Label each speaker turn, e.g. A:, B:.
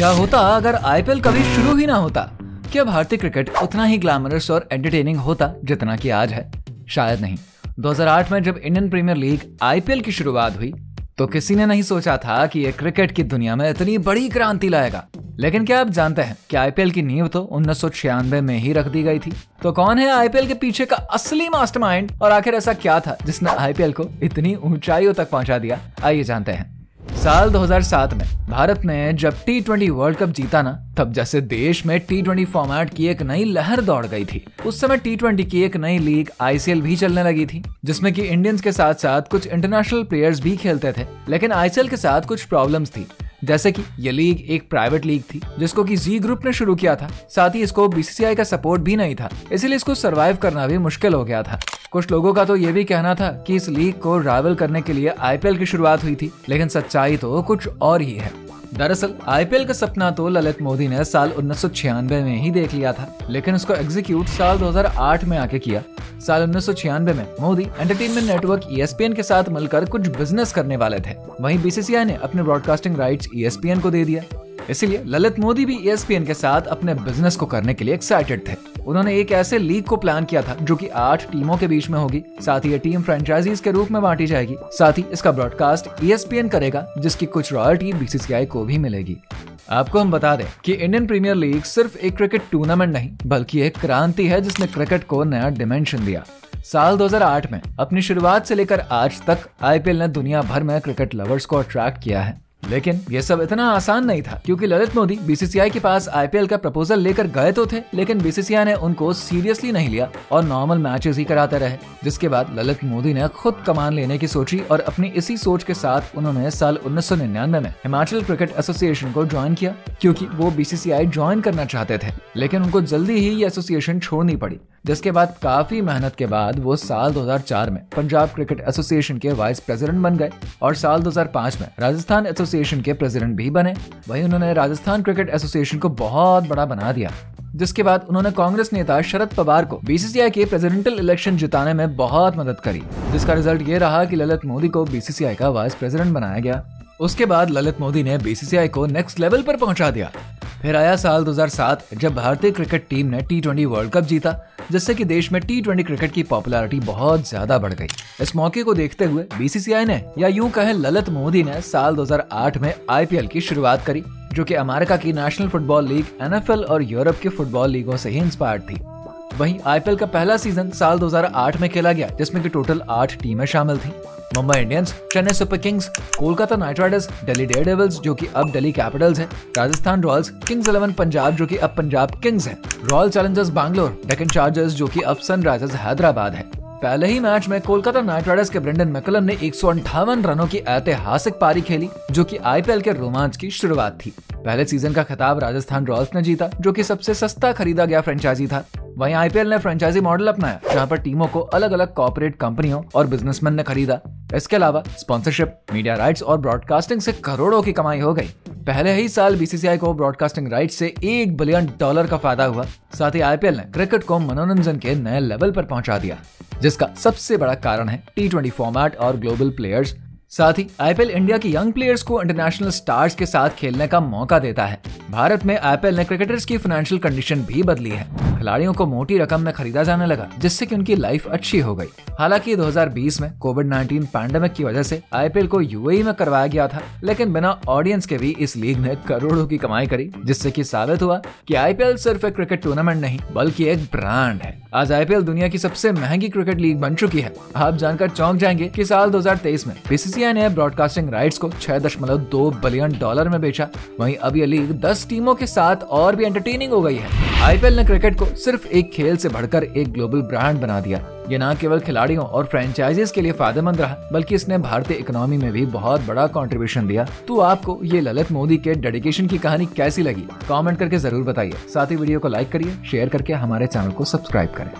A: क्या होता अगर आईपीएल कभी शुरू ही ना होता? क्या भारतीय क्रिकेट उतना ही ग्लैमरस और एंटरटेनिंग होता जितना कि आज है? शायद नहीं। 2008 में जब इंडियन प्रीमियर लीग आईपीएल की शुरुआत हुई तो किसी ने नहीं सोचा था कि ये क्रिकेट की दुनिया में इतनी बड़ी क्रांति लाएगा। लेकिन क्या आप जानते हैं कि आईपीएल की नींव तो 1996 में ही रख दी गई थी। तो कौन है आईपीएल के पीछे का असली मास्टरमाइंड और आखिर ऐसा क्या था जिसने आईपीएल को इतनी ऊंचाइयों तक पहुंचा दिया? आइए जानते हैं। साल 2007 में भारत ने जब T20 वर्ल्ड कप जीता ना, तब जैसे देश में T20 फॉर्मेट की एक नई लहर दौड़ गई थी। उस समय T20 की एक नई लीग ICL भी चलने लगी थी, जिसमें कि इंडियंस के साथ साथ कुछ इंटरनेशनल प्लेयर्स भी खेलते थे। लेकिन ICL के साथ कुछ प्रॉब्लम्स थी, जैसे कि ये लीग एक प्राइवेट लीग थी जिसको कि जी ग्रुप ने शुरू किया था। साथ ही इसको BCCI का सपोर्ट भी नहीं था, इसीलिए इसको सरवाइव करना भी मुश्किल हो गया था। कुछ लोगों का तो ये भी कहना था कि इस लीग को राइवल करने के लिए आईपीएल की शुरुआत हुई थी, लेकिन सच्चाई तो कुछ और ही है। दरअसल आईपीएल का सपना तो ललित मोदी ने साल 1996 में ही देख लिया था, लेकिन उसको एग्जीक्यूट साल 2008 में आके किया। साल 1996 में मोदी एंटरटेनमेंट नेटवर्क ESPN के साथ मिलकर कुछ बिजनेस करने वाले थे। वहीं BCCI ने अपने ब्रॉडकास्टिंग राइट्स ESPN को दे दिया। इसीलिए ललित मोदी भी ESPN के साथ अपने बिजनेस को करने के लिए एक्साइटेड थे। उन्होंने एक ऐसे लीग को प्लान किया था जो कि 8 टीमों के बीच में होगी। साथ ही ये टीम फ्रेंचाइजीज के रूप में बांटी जाएगी। साथ ही इसका ब्रॉडकास्ट ESPN करेगा, जिसकी कुछ रॉयल्टी BCCI को भी मिलेगी। आपको हम बता दें कि इंडियन प्रीमियर लीग सिर्फ एक क्रिकेट टूर्नामेंट नहीं, बल्कि एक क्रांति है जिसने क्रिकेट को नया डिमेंशन दिया। साल 2008 में अपनी शुरुआत से लेकर आज तक आईपीएल ने दुनिया भर में क्रिकेट लवर्स को अट्रैक्ट किया है। लेकिन ये सब इतना आसान नहीं था, क्योंकि ललित मोदी BCCI के पास आईपीएल का प्रपोजल लेकर गए तो थे, लेकिन BCCI ने उनको सीरियसली नहीं लिया और नॉर्मल मैचेस ही कराते रहे। जिसके बाद ललित मोदी ने खुद कमान लेने की सोची और अपनी इसी सोच के साथ उन्होंने साल 1999 में हिमाचल क्रिकेट एसोसिएशन को ज्वाइन किया, क्योंकि वो BCCI ज्वाइन करना चाहते थे। लेकिन उनको जल्दी ही ये एसोसिएशन छोड़नी पड़ी, जिसके बाद काफी मेहनत के बाद वो साल 2004 में पंजाब क्रिकेट एसोसिएशन के वाइस प्रेसिडेंट बन गए और साल 2005 में राजस्थान एसोसिएशन के प्रेसिडेंट भी बने। वहीं उन्होंने राजस्थान क्रिकेट एसोसिएशन को बहुत बड़ा बना दिया। जिसके बाद उन्होंने कांग्रेस नेता शरद पवार को BCCI के प्रेसिडेंशियल इलेक्शन जिताने में बहुत मदद करी, जिसका रिजल्ट ये रहा कि ललित मोदी को BCCI का वाइस प्रेसिडेंट बनाया गया। उसके बाद ललित मोदी ने BCCI को नेक्स्ट लेवल पर पहुंचा दिया। फिर आया साल 2007, जब भारतीय क्रिकेट टीम ने T20 वर्ल्ड कप जीता, जिससे कि देश में T20 क्रिकेट की पॉपुलैरिटी बहुत ज्यादा बढ़ गई। इस मौके को देखते हुए BCCI ने, या यूं कहें ललित मोदी ने, साल 2008 में IPL की शुरुआत करी, जो कि अमेरिका की नेशनल फुटबॉल लीग NFL और यूरोप की फुटबॉल लीगों से ही इंस्पायर्ड थी। वहीं IPL का पहला सीजन साल 2008 में खेला गया, जिसमें कि टोटल 8 टीमें शामिल थीं। Mumbai Indians, Chennai super Kings, Kolkata night Riders, Delhi Daredevils जो कि अब दिल्ली कैपिटल्स है, राजस्थान रॉयल्स, किंग्स 11 पंजाब जो कि अब पंजाब किंग्स है, royal Challengers Bangalore, Deccan chargers जो कि अब सनराइजर्स हैदराबाद है। पहले ही मैच में कोलकाता नाइट राइडर्स के ब्रेंडन मैकलम ने 158 रनों की ऐतिहासिक पारी खेली, जो कि IPL के रोमांच की शुरुआत थी। पहले सीजन का खिताब राजस्थान रॉयल्स ने जीता, जो कि सबसे सस्ता खरीदा गया फ्रेंचाइजी था। वहीं IPL ने फ्रेंचाइजी मॉडल अपनाया, जहां पर टीमों को अलग अलग कॉर्पोरेट कंपनियों और बिजनेसमैन ने खरीदा। इसके अलावा स्पॉन्सरशिप, मीडिया राइट्स और ब्रॉडकास्टिंग से करोड़ों की कमाई हो गई। पहले ही साल BCCI को ब्रॉडकास्टिंग राइट्स से $1 बिलियन का फायदा हुआ। साथ ही IPL ने क्रिकेट को मनोरंजन के नए लेवल पर पहुंचा दिया, जिसका सबसे बड़ा कारण है T20 फॉर्मेट और ग्लोबल प्लेयर्स। साथ ही IPL इंडिया के यंग प्लेयर्स को इंटरनेशनल स्टार्स के साथ खेलने का मौका देता है। भारत में IPL ने क्रिकेटर्स की फाइनेंशियल कंडीशन भी बदली है। खिलाड़ियों को मोटी रकम में खरीदा जाने लगा, जिससे कि उनकी लाइफ अच्छी हो गई। हालांकि 2020 में कोविड-19 पैंडेमिक की वजह से IPL को UAE में करवाया गया था, लेकिन बिना ऑडियंस के भी इस लीग ने करोड़ों की कमाई करी, जिससे कि साबित हुआ कि IPL सिर्फ एक क्रिकेट टूर्नामेंट नहीं, बल्कि एक ब्रांड है। आज IPL दुनिया की सबसे महंगी क्रिकेट लीग बन चुकी है। आप जानकर चौंक जाएंगे कि साल 2023 में BCCI ने ब्रॉडकास्टिंग राइट्स को $6.2 बिलियन में बेचा। वहीं अब यह लीग 10 टीमों के साथ और भी एंटरटेनिंग हो गई है। IPL ने क्रिकेट को सिर्फ एक खेल से बढ़कर एक ग्लोबल ब्रांड बना दिया। ये न केवल खिलाड़ियों और फ्रेंचाइजीज के लिए फायदेमंद रहा, बल्कि इसने भारतीय इकोनॉमी में भी बहुत बड़ा कंट्रीब्यूशन दिया। तो आपको ये ललित मोदी के डेडिकेशन की कहानी कैसी लगी? कमेंट करके जरूर बताइए। साथ ही वीडियो को लाइक करिए, शेयर करके हमारे चैनल को सब्सक्राइब करें।